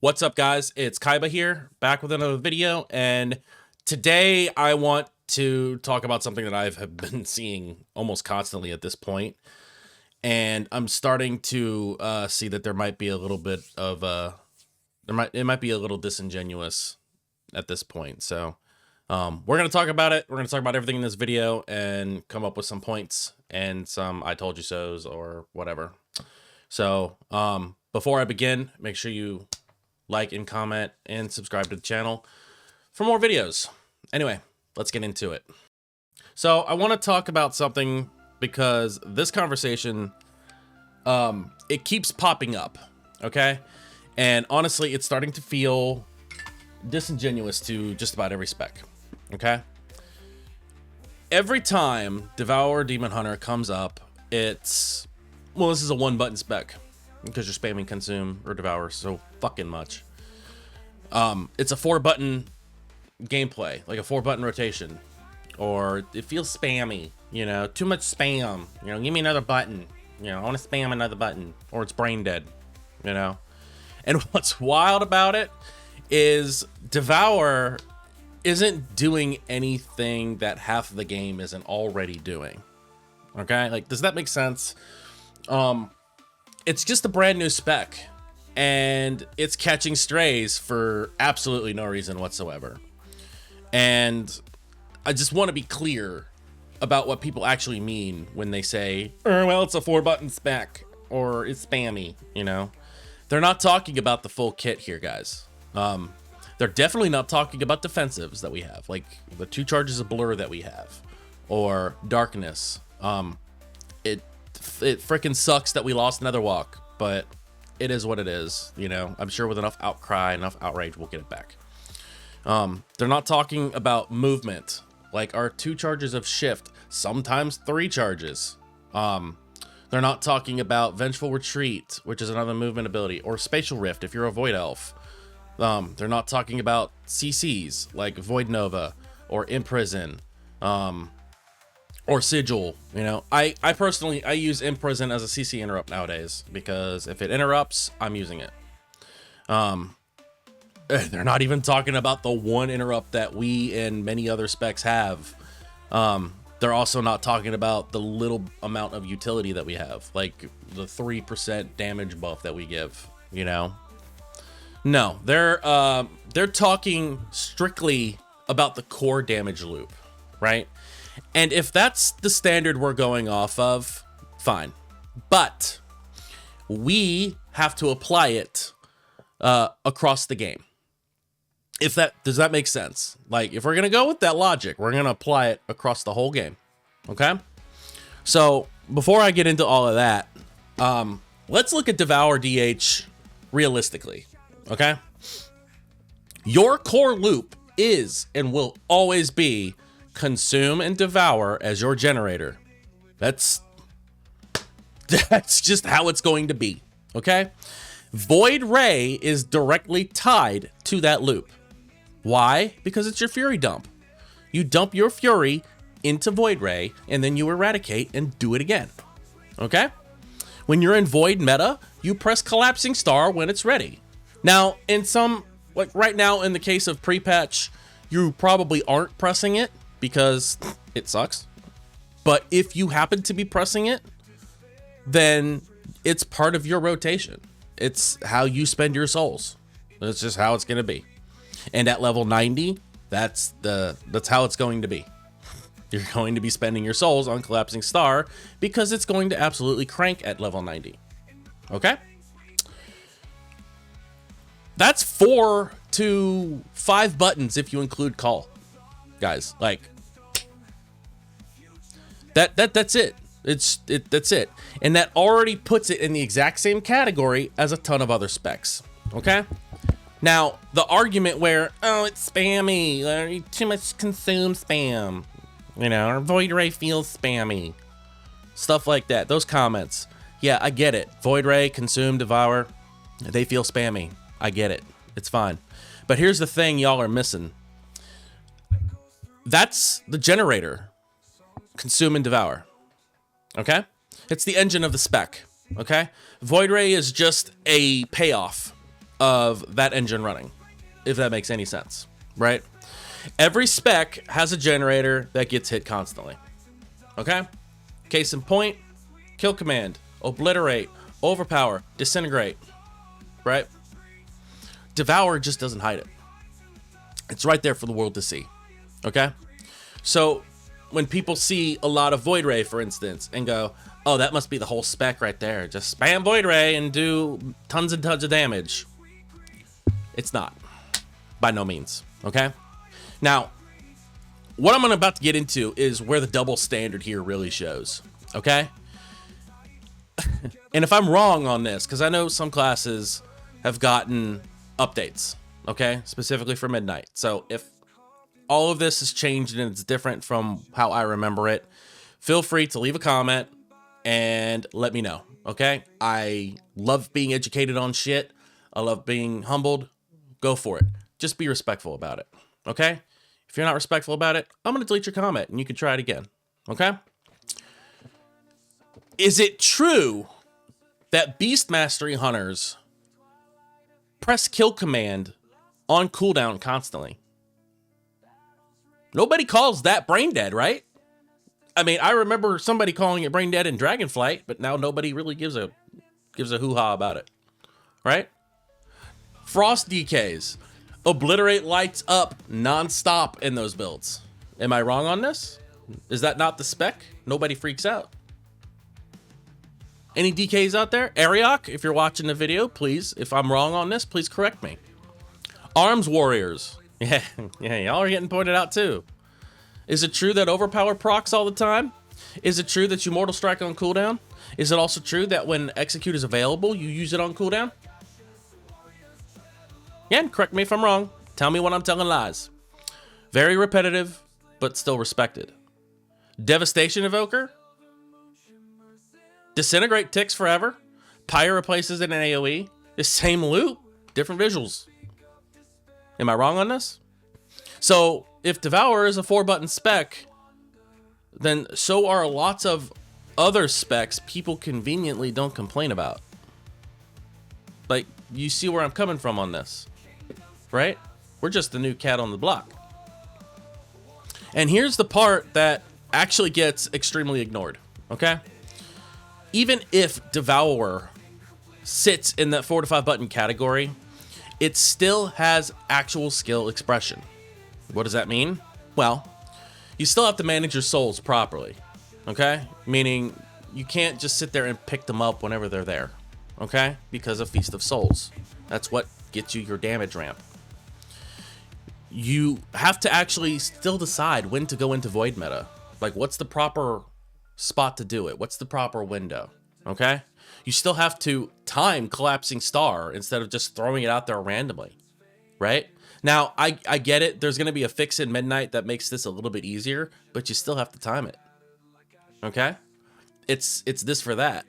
What's up, guys? It's Kaiba here, back with another video, and today I want to talk about something that I've been seeing almost constantly at this point, and I'm starting to see that there might be a little bit of it might be a little disingenuous at this point. So we're gonna talk about it. We're gonna talk about everything in this video and come up with some points and some I told you so's or whatever. So before I begin, make sure you like and comment and subscribe to the channel for more videos. Anyway, let's get into it. So I want to talk about something because this conversation, it keeps popping up, okay? And honestly, it's starting to feel disingenuous to just about every spec, okay? Every time Devourer Demon Hunter comes up, it's, well, this is a one button spec, because you're spamming consume or devour so fucking much. It's a 4-button gameplay, like a 4-button rotation, or it feels spammy, you know, too much spam, you know, give me another button, you know, I want to spam another button, or it's brain dead, you know. And what's wild about it is Devour isn't doing anything that half of the game isn't already doing. Okay, like, does that make sense? It's just a brand new spec, and it's catching strays for absolutely no reason whatsoever. And I just want to be clear about what people actually mean when they say, oh, well, it's a 4-button spec, or it's spammy, you know? They're not talking about the full kit here, guys. They're definitely not talking about defensives that we have, like the 2 charges of blur that we have, or darkness. It freaking sucks that we lost another walk, but it is what it is, you know. I'm sure with enough outcry, enough outrage, we'll get it back. They're not talking about movement, like our 2 charges of shift, sometimes 3 charges. They're not talking about vengeful retreat, which is another movement ability, or spatial rift if you're a void elf. They're not talking about CCs like void nova or imprison, or sigil. You know, I personally use imprison as a CC interrupt nowadays, because if it interrupts, I'm using it. They're not even talking about the 1 interrupt that we and many other specs have. They're also not talking about the little amount of utility that we have, like the 3% damage buff that we give, you know. No, they're talking strictly about the core damage loop, right? And if that's the standard we're going off of, fine. But we have to apply it across the game. Does that make sense? Like, if we're gonna go with that logic, we're gonna apply it across the whole game. Okay? So before I get into all of that, let's look at Devourer DH realistically. Okay? Your core loop is and will always be consume and devour as your generator. That's just how it's going to be. Okay? Void Ray is directly tied to that loop. Why? Because it's your fury dump. You dump your fury into Void Ray, and then you eradicate and do it again. Okay? When you're in Void meta, you press Collapsing Star when it's ready. Now, in some, like right now in the case of pre-patch, you probably aren't pressing it because it sucks. But if you happen to be pressing it, then it's part of your rotation. It's how you spend your souls. That's just how it's going to be. And at level 90, that's how it's going to be. You're going to be spending your souls on Collapsing Star because it's going to absolutely crank at level 90. Okay? That's 4 to 5 buttons if you include call. Guys, like that's it. That's it. And that already puts it in the exact same category as a ton of other specs. Okay? Now, the argument where, oh, it's spammy, or too much consume spam, you know, or Void Ray feels spammy, stuff like that, those comments. Yeah, I get it. Void Ray, consume, devour, they feel spammy. I get it. It's fine. But here's the thing y'all are missing. That's the generator. Consume and devour. Okay? It's the engine of the spec. Okay? Void Ray is just a payoff of that engine running, if that makes any sense, right? Every spec has a generator that gets hit constantly, okay? Case in point, kill command, obliterate, overpower, disintegrate, right? Devour just doesn't hide it. It's right there for the world to see, okay? So when people see a lot of Void Ray, for instance, and go, oh, that must be the whole spec right there. Just spam Void Ray and do tons and tons of damage. It's not. By no means, okay? Now, what I'm about to get into is where the double standard here really shows, okay? And if I'm wrong on this, because I know some classes have gotten updates, okay? Specifically for Midnight. So if all of this has changed and it's different from how I remember it, feel free to leave a comment and let me know, okay? I love being educated on shit. I love being humbled. Go for it. Just be respectful about it, okay? If you're not respectful about it, I'm going to delete your comment and you can try it again, okay? Is it true that Beast Mastery Hunters press kill command on cooldown constantly? Nobody calls that brain dead, right? I mean, I remember somebody calling it brain dead in Dragonflight, but now nobody really gives a hoo-ha about it, right? Frost DKs. Obliterate lights up non-stop in those builds. Am I wrong on this? Is that not the spec? Nobody freaks out. Any DKs out there? Ariok, if you're watching the video, please, if I'm wrong on this, please correct me. Arms Warriors. Yeah, y'all are getting pointed out too. Is it true that Overpower procs all the time? Is it true that you Mortal Strike on cooldown? Is it also true that when Execute is available, you use it on cooldown? Yeah, correct me if I'm wrong. Tell me when I'm telling lies. Very repetitive, but still respected. Devastation Evoker. Disintegrate ticks forever. Pyre replaces it in AoE. The same loot, different visuals. Am I wrong on this? So if Devour is a 4-button spec, then so are lots of other specs people conveniently don't complain about. Like, you see where I'm coming from on this, right? We're just the new cat on the block. And here's the part that actually gets extremely ignored, okay? Even if Devourer sits in that 4 to 5 button category, it still has actual skill expression. What does that mean? Well, you still have to manage your souls properly, okay? Meaning you can't just sit there and pick them up whenever they're there, okay? Because of Feast of Souls. That's what gets you your damage ramp. You have to actually still decide when to go into Void meta. Like, what's the proper spot to do it? What's the proper window, okay? You still have to time Collapsing Star instead of just throwing it out there randomly, right? Now, I get it. There's going to be a fix in Midnight that makes this a little bit easier, but you still have to time it, okay? It's this for that,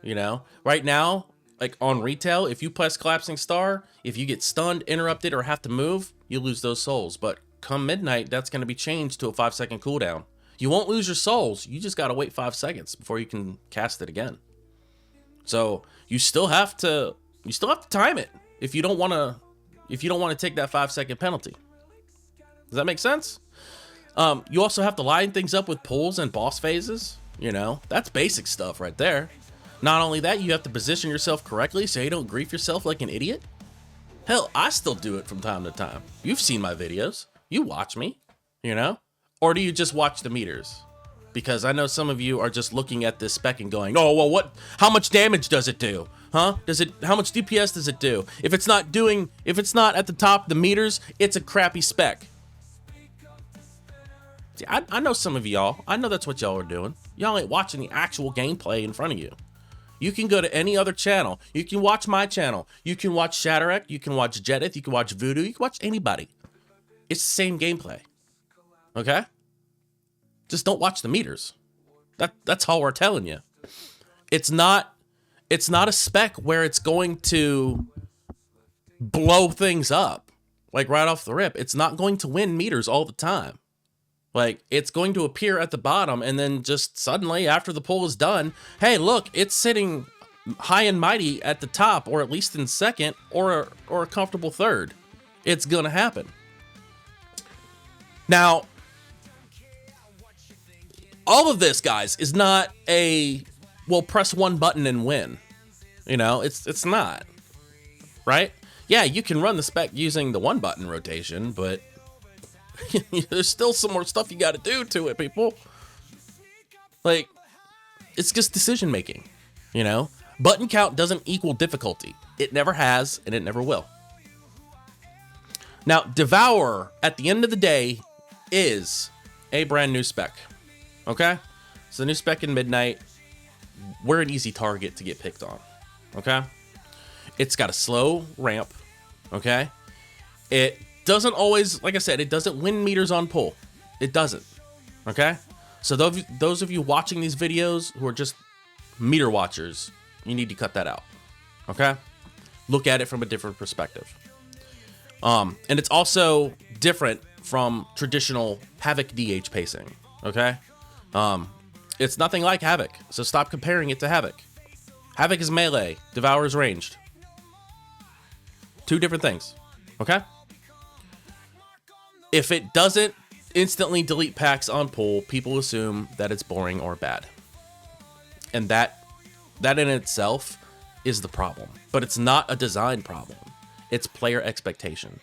you know? Right now, like on retail, if you press Collapsing Star, if you get stunned, interrupted, or have to move, you lose those souls. But come Midnight, that's going to be changed to a 5-second cooldown. You won't lose your souls. You just got to wait 5 seconds before you can cast it again. So you still have to time it if you don't want to take that 5-second penalty. Does that make sense? You also have to line things up with pulls and boss phases. You know, that's basic stuff right there. Not only that, you have to position yourself correctly so you don't grief yourself like an idiot. Hell, I still do it from time to time. You've seen my videos. You watch me, you know? Or do you just watch the meters? Because I know some of you are just looking at this spec and going, oh, well, how much damage does it do? Huh? How much DPS does it do? If it's not at the top of the meters, it's a crappy spec. See, I know some of y'all. I know that's what y'all are doing. Y'all ain't watching the actual gameplay in front of you. You can go to any other channel. You can watch my channel. You can watch Shatterek. You can watch Jedith. You can watch Voodoo. You can watch anybody. It's the same gameplay. Okay? Just don't watch the meters. That's all we're telling you. It's not a spec where it's going to blow things up. Like right off the rip. It's not going to win meters all the time. Like, it's going to appear at the bottom and then just suddenly after the pull is done, hey, look, it's sitting high and mighty at the top, or at least in second, or a comfortable third. It's gonna happen. Now, all of this, guys, is not a, well, press one button and win. You know, it's not, right? Yeah, you can run the spec using the one button rotation, but there's still some more stuff you got to do to it, people. Like, it's just decision making, you know? Button count doesn't equal difficulty. It never has, and it never will. Now, Devour, at the end of the day, is a brand new spec, okay? So the new spec in Midnight, we're an easy target to get picked on, okay? It's got a slow ramp, okay? It doesn't always, like I said, it doesn't win meters on pull. It doesn't, okay? So those of you watching these videos who are just meter watchers, you need to cut that out, okay? Look at it from a different perspective. And it's also different from traditional Havoc DH pacing, okay? It's nothing like Havoc, so stop comparing it to Havoc. Havoc is melee, Devour is ranged. Two different things, okay? If it doesn't instantly delete packs on pull, people assume that it's boring or bad. And that in itself is the problem. But it's not a design problem. It's player expectation.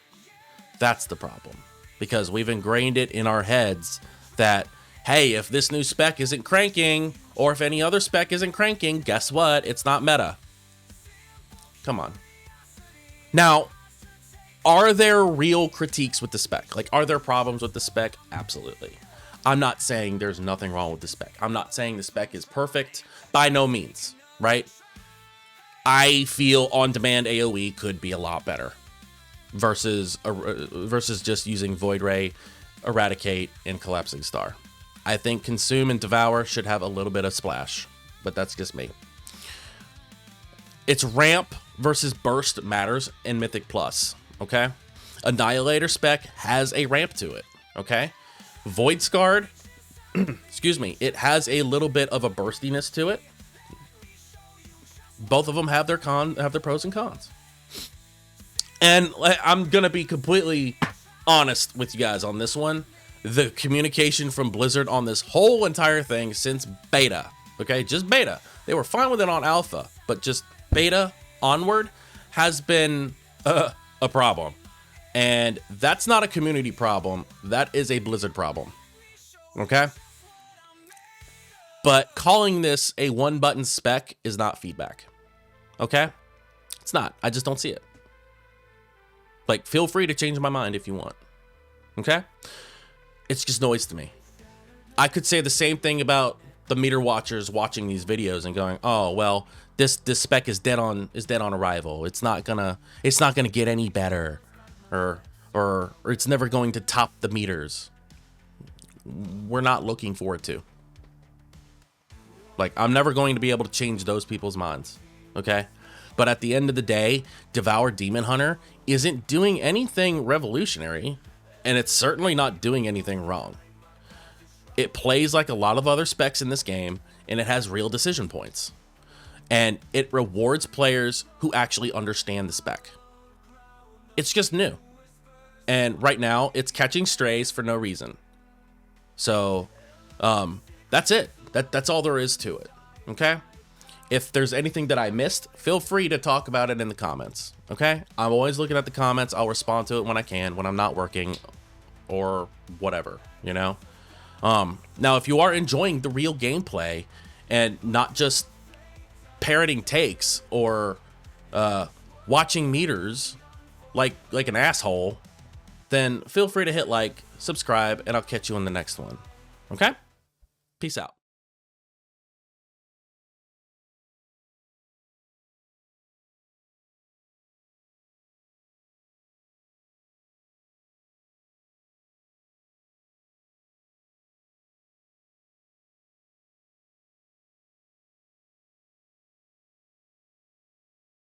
That's the problem. Because we've ingrained it in our heads that, hey, if this new spec isn't cranking, or if any other spec isn't cranking, guess what? It's not meta. Come on. Now, are there real critiques with the spec? Like, are there problems with the spec? Absolutely. I'm not saying there's nothing wrong with the spec. I'm not saying the spec is perfect. By no means, right? I feel on-demand AoE could be a lot better versus just using Void Ray, Eradicate, and Collapsing Star. I think Consume and Devour should have a little bit of splash, but that's just me. It's ramp versus burst matters in Mythic Plus, okay? Annihilator spec has a ramp to it, okay? Void Scarred, excuse me, it has a little bit of a burstiness to it. Both of them have their pros and cons. And I'm gonna be completely honest with you guys on this one. The communication from Blizzard on this whole entire thing since beta, okay, just beta. They were fine with it on alpha, but just beta onward has been a problem. And that's not a community problem. That is a Blizzard problem, okay? But calling this a one-button spec is not feedback, okay? It's not. I just don't see it. Like, feel free to change my mind if you want, okay? It's just noise to me. I could say the same thing about the meter watchers watching these videos and going, "Oh, well, this spec is dead on arrival. It's not gonna get any better, or it's never going to top the meters." We're not looking for it to. Like, I'm never going to be able to change those people's minds, okay? But at the end of the day, Devourer Demon Hunter isn't doing anything revolutionary, and it's certainly not doing anything wrong. It plays like a lot of other specs in this game, and it has real decision points. And it rewards players who actually understand the spec. It's just new. And right now, it's catching strays for no reason. So, that's it. That's all there is to it, okay? If there's anything that I missed, feel free to talk about it in the comments, okay? I'm always looking at the comments. I'll respond to it when I can, when I'm not working or whatever, you know? Now, if you are enjoying the real gameplay and not just parroting takes or watching meters like an asshole, then feel free to hit like, subscribe, and I'll catch you in the next one, okay? Peace out.